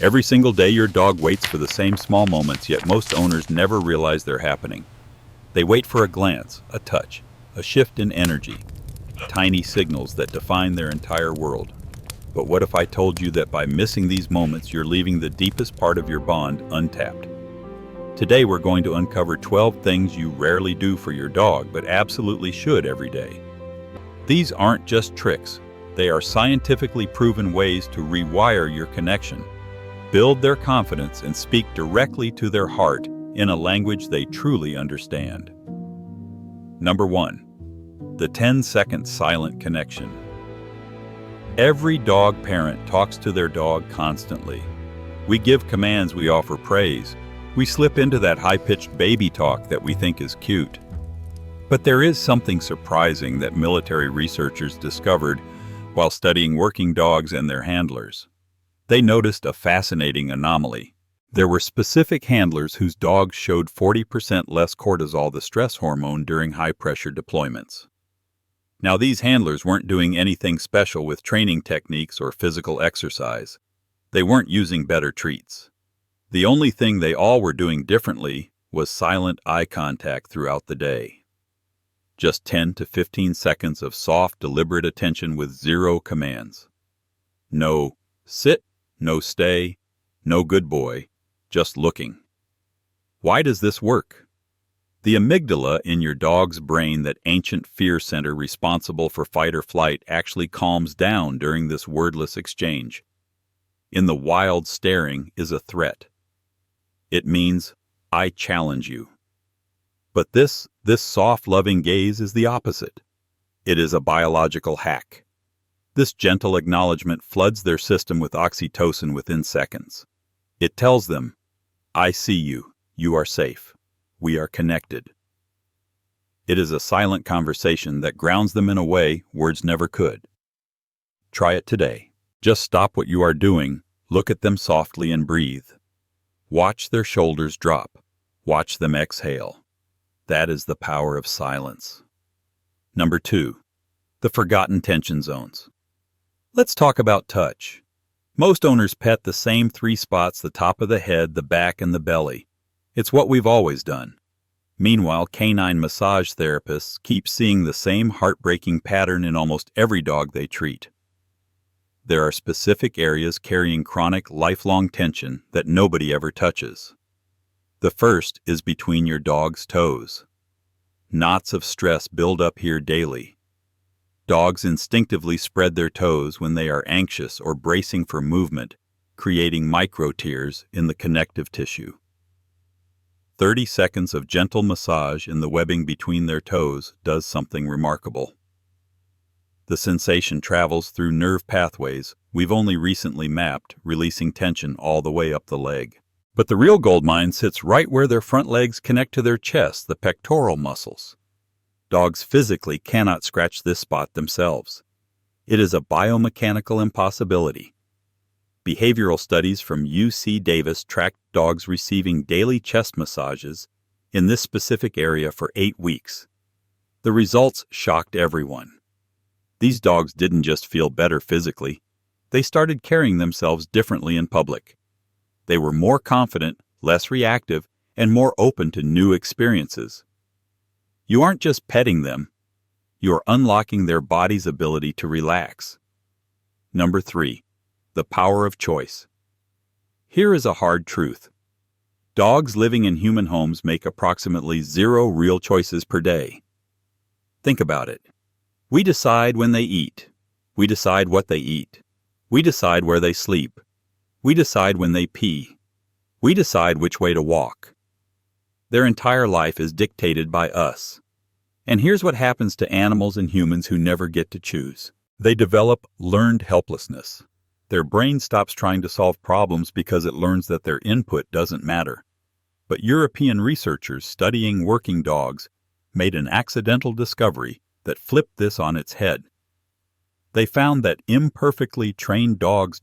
Every single day your dog waits for the same small moments, yet most owners never realize they're happening. They wait for a glance, a touch, a shift in energy, tiny signals that define their entire world. But what if I told you that by missing these moments, you're leaving the deepest part of your bond untapped? Today we're going to uncover 12 things you rarely do for your dog, but absolutely should every day. These aren't just tricks. They are scientifically proven ways to rewire your connection, build their confidence, and speak directly to their heart in a language they truly understand. Number 1. The 10-second silent connection. Every dog parent talks to their dog constantly. We give commands, we offer praise. We slip into that high-pitched baby talk that we think is cute. But there is something surprising that military researchers discovered while studying working dogs and their handlers. They noticed a fascinating anomaly. There were specific handlers whose dogs showed 40% less cortisol, the stress hormone, during high-pressure deployments. Now, these handlers weren't doing anything special with training techniques or physical exercise. They weren't using better treats. The only thing they all were doing differently was silent eye contact throughout the day. Just 10 to 15 seconds of soft, deliberate attention with zero commands. No sit, no stay, no good boy, just looking. Why does this work? The amygdala in your dog's brain, that ancient fear center responsible for fight or flight, actually calms down during this wordless exchange. In the wild, staring is a threat. It means, I challenge you. But this soft, loving gaze is the opposite. It is a biological hack. This gentle acknowledgement floods their system with oxytocin within seconds. It tells them, I see you. You are safe. We are connected. It is a silent conversation that grounds them in a way words never could. Try it today. Just stop what you are doing, look at them softly, and breathe. Watch their shoulders drop. Watch them exhale. That is the power of silence. Number 2. The forgotten tension zones. Let's talk about touch. Most owners pet the same 3 spots: the top of the head, the back, and the belly. It's what we've always done. Meanwhile, canine massage therapists keep seeing the same heartbreaking pattern in almost every dog they treat. There are specific areas carrying chronic, lifelong tension that nobody ever touches. The first is between your dog's toes. Knots of stress build up here daily. Dogs instinctively spread their toes when they are anxious or bracing for movement, creating micro tears in the connective tissue. 30 seconds of gentle massage in the webbing between their toes does something remarkable. The sensation travels through nerve pathways we've only recently mapped, releasing tension all the way up the leg. But the real goldmine sits right where their front legs connect to their chest, the pectoral muscles. Dogs physically cannot scratch this spot themselves. It is a biomechanical impossibility. Behavioral studies from UC Davis tracked dogs receiving daily chest massages in this specific area for 8 weeks. The results shocked everyone. These dogs didn't just feel better physically, they started carrying themselves differently in public. They were more confident, less reactive, and more open to new experiences. You aren't just petting them, you're unlocking their body's ability to relax. Number 3. The power of choice. Here is a hard truth. Dogs living in human homes make approximately 0 real choices per day. Think about it. We decide when they eat. We decide what they eat. We decide where they sleep. We decide when they pee. We decide which way to walk. Their entire life is dictated by us. And here's what happens to animals and humans who never get to choose. They develop learned helplessness. Their brain stops trying to solve problems because it learns that their input doesn't matter. But European researchers studying working dogs made an accidental discovery that flipped this on its head. They found that imperfectly trained dogs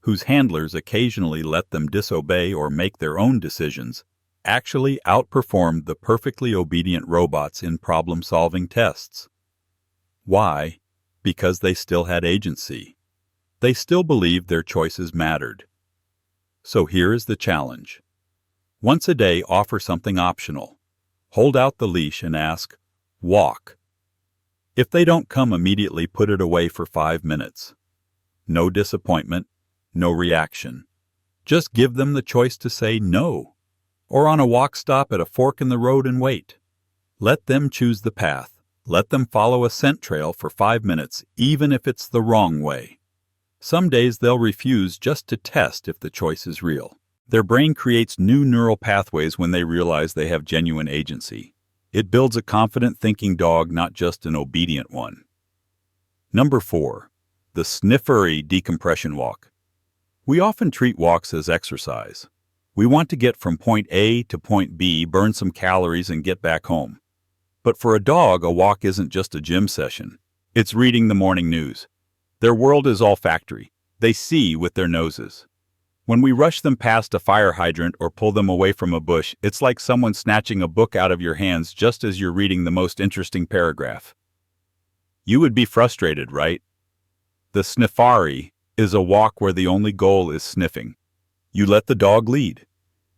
whose handlers occasionally let them disobey or make their own decisions actually outperformed the perfectly obedient robots in problem-solving tests. Why? Because they still had agency. They still believed their choices mattered. So here is the challenge. Once a day, offer something optional. Hold out the leash and ask, "Walk." If they don't come immediately, put it away for 5 minutes. No disappointment, no reaction. Just give them the choice to say no. Or on a walk, stop at a fork in the road and wait. Let them choose the path. Let them follow a scent trail for 5 minutes, even if it's the wrong way. Some days they'll refuse just to test if the choice is real. Their brain creates new neural pathways when they realize they have genuine agency. It builds a confident thinking dog, not just an obedient one. Number 4. The Sniffari decompression walk. We often treat walks as exercise. We want to get from point A to point B, burn some calories, and get back home. But for a dog, a walk isn't just a gym session. It's reading the morning news. Their world is olfactory. They see with their noses. When we rush them past a fire hydrant or pull them away from a bush, it's like someone snatching a book out of your hands just as you're reading the most interesting paragraph. You would be frustrated, right? The Sniffari is a walk where the only goal is sniffing. You let the dog lead.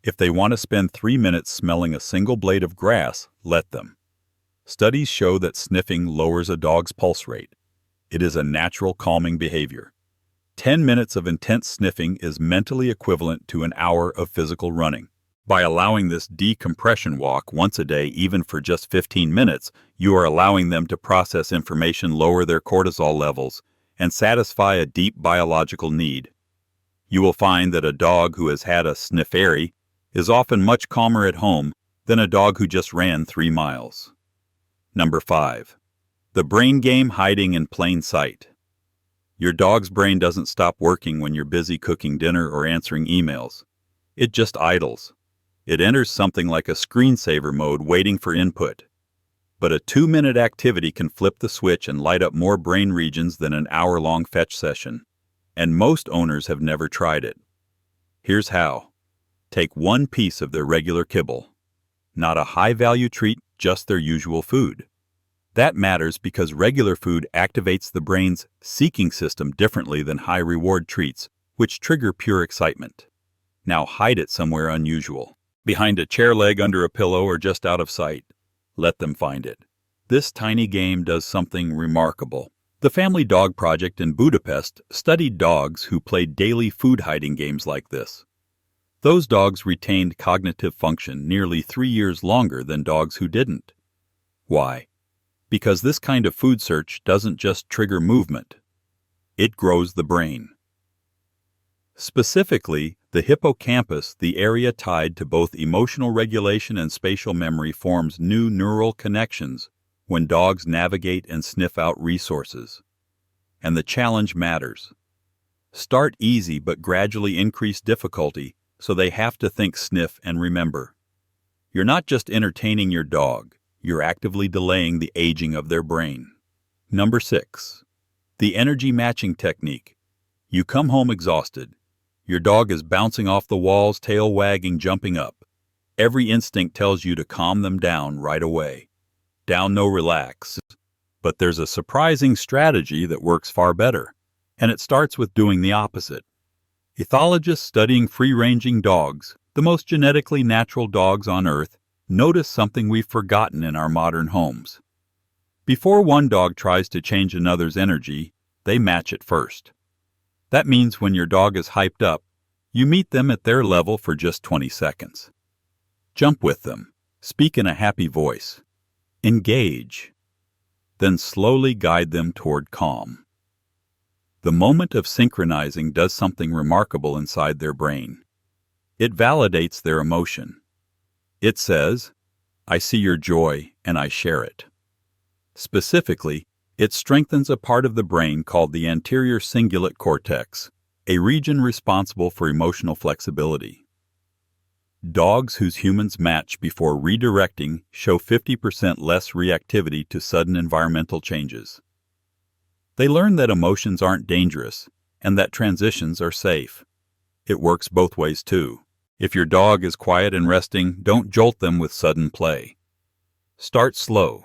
If they want to spend 3 minutes smelling a single blade of grass, let them. Studies show that sniffing lowers a dog's pulse rate. It is a natural calming behavior. 10 minutes of intense sniffing is mentally equivalent to an hour of physical running. By allowing this decompression walk once a day, even for just 15 minutes, you are allowing them to process information, lower their cortisol levels, and satisfy a deep biological need. You will find that a dog who has had a Sniffari is often much calmer at home than a dog who just ran 3 miles. Number 5. The brain game hiding in plain sight. Your dog's brain doesn't stop working when you're busy cooking dinner or answering emails. It just idles. It enters something like a screensaver mode, waiting for input. But a 2-minute activity can flip the switch and light up more brain regions than an hour-long fetch session. And most owners have never tried it. Here's how. Take one piece of their regular kibble. Not a high-value treat, just their usual food. That matters because regular food activates the brain's seeking system differently than high-reward treats, which trigger pure excitement. Now hide it somewhere unusual. Behind a chair leg, under a pillow, or just out of sight. Let them find it. This tiny game does something remarkable. The Family Dog Project in Budapest studied dogs who played daily food hiding games like this. Those dogs retained cognitive function nearly 3 years longer than dogs who didn't. Why? Because this kind of food search doesn't just trigger movement. It grows the brain. Specifically, the hippocampus, the area tied to both emotional regulation and spatial memory, forms new neural connections when dogs navigate and sniff out resources. And the challenge matters. Start easy but gradually increase difficulty so they have to think, sniff, and remember. You're not just entertaining your dog, you're actively delaying the aging of their brain. Number 6. The energy matching technique. You come home exhausted. Your dog is bouncing off the walls, tail wagging, jumping up. Every instinct tells you to calm them down right away. Down, no, relax. But there's a surprising strategy that works far better, and it starts with doing the opposite. Ethologists studying free-ranging dogs, the most genetically natural dogs on Earth, notice something we've forgotten in our modern homes. Before one dog tries to change another's energy, they match it first. That means when your dog is hyped up, you meet them at their level for just 20 seconds. Jump with them. Speak in a happy voice. Engage. Then slowly guide them toward calm. The moment of synchronizing does something remarkable inside their brain. It validates their emotion. It says, "I see your joy and I share it." Specifically, it strengthens a part of the brain called the anterior cingulate cortex, a region responsible for emotional flexibility. Dogs whose humans match before redirecting show 50% less reactivity to sudden environmental changes. They learn that emotions aren't dangerous and that transitions are safe. It works both ways too. If your dog is quiet and resting, don't jolt them with sudden play. Start slow.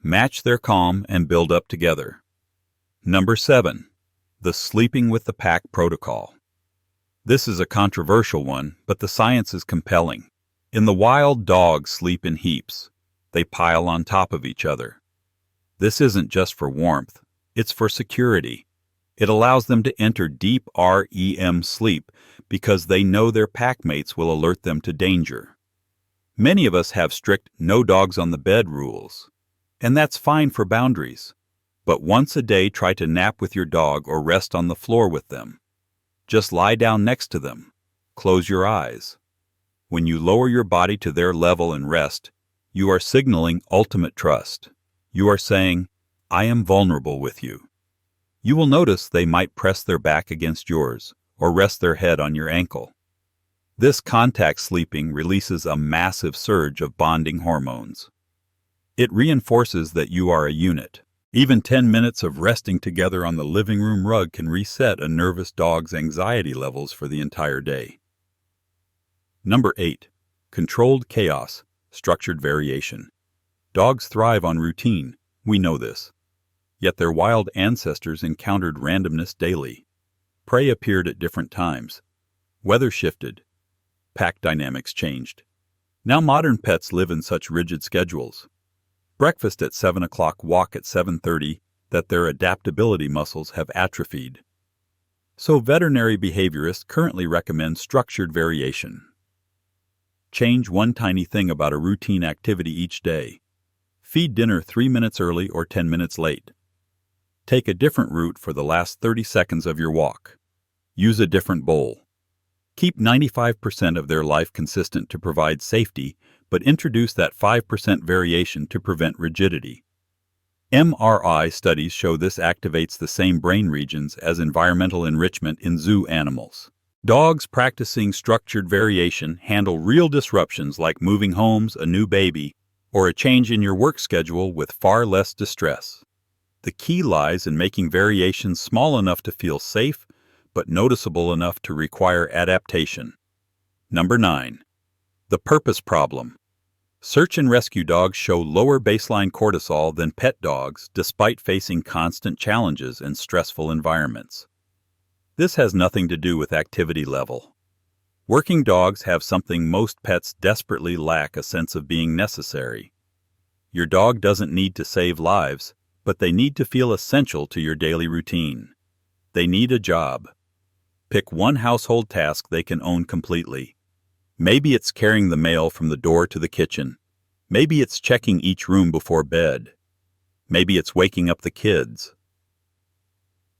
Match their calm and build up together. Number 7. The sleeping with the pack protocol. This is a controversial one, but the science is compelling. In the wild, dogs sleep in heaps. They pile on top of each other. This isn't just for warmth, it's for security. It allows them to enter deep REM sleep because they know their packmates will alert them to danger. Many of us have strict no dogs on the bed rules, and that's fine for boundaries. But once a day, try to nap with your dog or rest on the floor with them. Just lie down next to them. Close your eyes. When you lower your body to their level and rest, you are signaling ultimate trust. You are saying, I am vulnerable with you. You will notice they might press their back against yours or rest their head on your ankle. This contact sleeping releases a massive surge of bonding hormones. It reinforces that you are a unit. Even 10 minutes of resting together on the living room rug can reset a nervous dog's anxiety levels for the entire day. Number 8. Controlled chaos, structured variation. Dogs thrive on routine. We know this. Yet their wild ancestors encountered randomness daily. Prey appeared at different times. Weather shifted. Pack dynamics changed. Now modern pets live in such rigid schedules. Breakfast at 7 o'clock, walk at 7:30, that their adaptability muscles have atrophied. So veterinary behaviorists currently recommend structured variation. Change one tiny thing about a routine activity each day. Feed dinner 3 minutes early or 10 minutes late. Take a different route for the last 30 seconds of your walk. Use a different bowl. Keep 95% of their life consistent to provide safety, but introduce that 5% variation to prevent rigidity. MRI studies show this activates the same brain regions as environmental enrichment in zoo animals. Dogs practicing structured variation handle real disruptions like moving homes, a new baby, or a change in your work schedule with far less distress. The key lies in making variations small enough to feel safe, but noticeable enough to require adaptation. Number 9. The purpose problem. Search and rescue dogs show lower baseline cortisol than pet dogs despite facing constant challenges in stressful environments. This has nothing to do with activity level. Working dogs have something most pets desperately lack: a sense of being necessary. Your dog doesn't need to save lives, but they need to feel essential to your daily routine. They need a job. Pick one household task they can own completely. Maybe it's carrying the mail from the door to the kitchen. Maybe it's checking each room before bed. Maybe it's waking up the kids.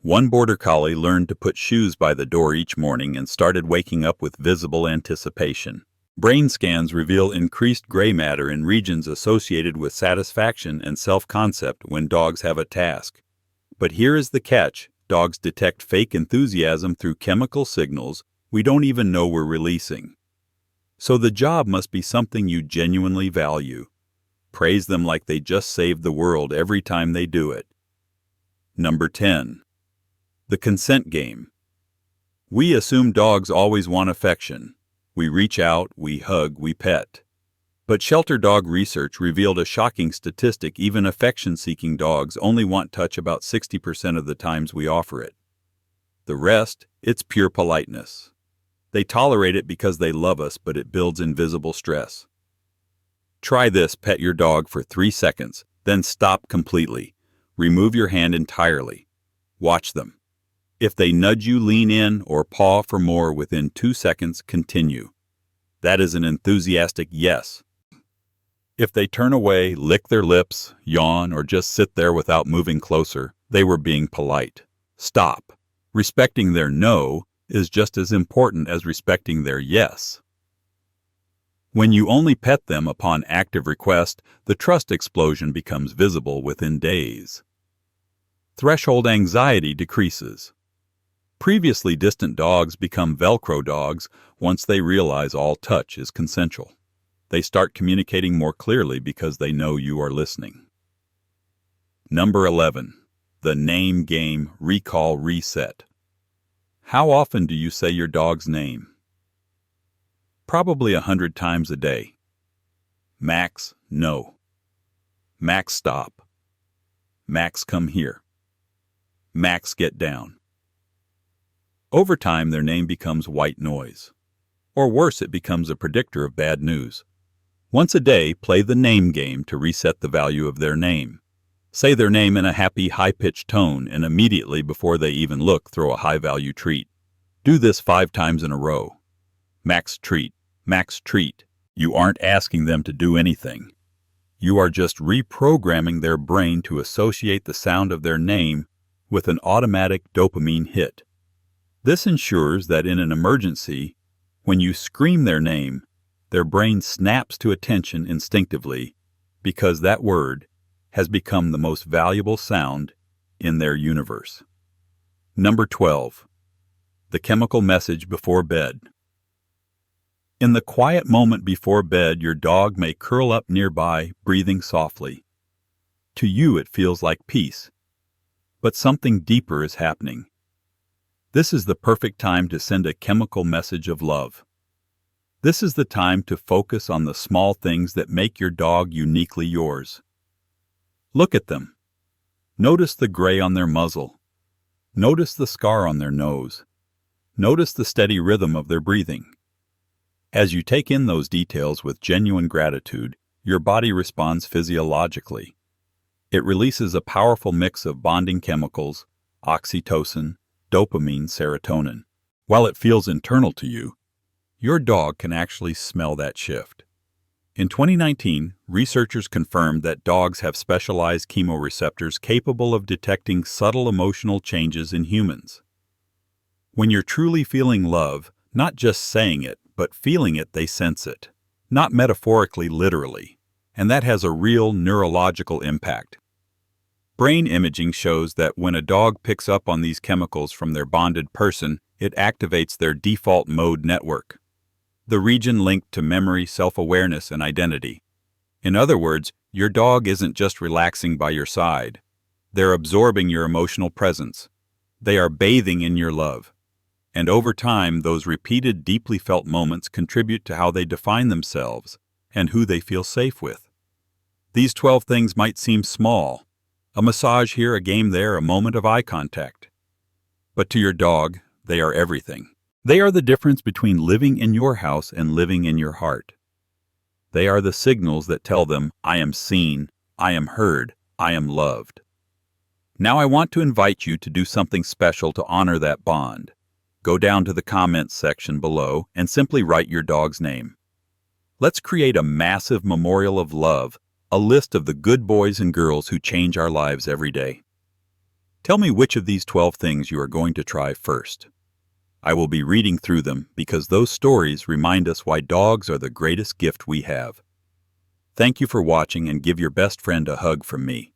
One border collie learned to put shoes by the door each morning and started waking up with visible anticipation. Brain scans reveal increased gray matter in regions associated with satisfaction and self-concept when dogs have a task. But here is the catch: dogs detect fake enthusiasm through chemical signals we don't even know we're releasing. So the job must be something you genuinely value. Praise them like they just saved the world every time they do it. Number 10. The consent game. We assume dogs always want affection. We reach out, we hug, we pet. But shelter dog research revealed a shocking statistic: even affection-seeking dogs only want touch about 60% of the times we offer it. The rest, it's pure politeness. They tolerate it because they love us, but it builds invisible stress. Try this: pet your dog for 3 seconds, then stop completely. Remove your hand entirely. Watch them. If they nudge you, lean in, or paw for more within 2 seconds, continue. That is an enthusiastic yes. If they turn away, lick their lips, yawn, or just sit there without moving closer, they were being polite. Stop. Respecting their no is just as important as respecting their yes. When you only pet them upon active request, the trust explosion becomes visible within days. Threshold anxiety decreases. Previously distant dogs become Velcro dogs once they realize all touch is consensual. They start communicating more clearly because they know you are listening. Number 11. The name game, recall, reset. How often do you say your dog's name? Probably 100 times a day. Max, no. Max, stop. Max, come here. Max, get down. Over time, their name becomes white noise. Or worse, it becomes a predictor of bad news. Once a day, play the name game to reset the value of their name. Say their name in a happy, high-pitched tone, and immediately before they even look, throw a high-value treat. Do this 5 times in a row. Max treat, max treat. You aren't asking them to do anything. You are just reprogramming their brain to associate the sound of their name with an automatic dopamine hit. This ensures that in an emergency, when you scream their name, their brain snaps to attention instinctively because that word has become the most valuable sound in their universe. Number 12. The chemical message before bed. In the quiet moment before bed, your dog may curl up nearby, breathing softly. To you, it feels like peace. But something deeper is happening. This is the perfect time to send a chemical message of love. This is the time to focus on the small things that make your dog uniquely yours. Look at them. Notice the gray on their muzzle. Notice the scar on their nose. Notice the steady rhythm of their breathing. As you take in those details with genuine gratitude, your body responds physiologically. It releases a powerful mix of bonding chemicals, oxytocin, dopamine, serotonin. While it feels internal to you, your dog can actually smell that shift. In 2019, researchers confirmed that dogs have specialized chemoreceptors capable of detecting subtle emotional changes in humans. When you're truly feeling love, not just saying it, but feeling it, they sense it. Not metaphorically, literally. And that has a real neurological impact. Brain imaging shows that when a dog picks up on these chemicals from their bonded person, it activates their default mode network, the region linked to memory, self-awareness, and identity. In other words, your dog isn't just relaxing by your side. They're absorbing your emotional presence. They are bathing in your love. And over time, those repeated, deeply felt moments contribute to how they define themselves and who they feel safe with. These 12 things might seem small. A massage here, a game there, a moment of eye contact. But to your dog, they are everything. They are the difference between living in your house and living in your heart. They are the signals that tell them, I am seen, I am heard, I am loved. Now I want to invite you to do something special to honor that bond. Go down to the comments section below and simply write your dog's name. Let's create a massive memorial of love, a list of the good boys and girls who change our lives every day. Tell me which of these 12 things you are going to try first. I will be reading through them because those stories remind us why dogs are the greatest gift we have. Thank you for watching, and give your best friend a hug from me.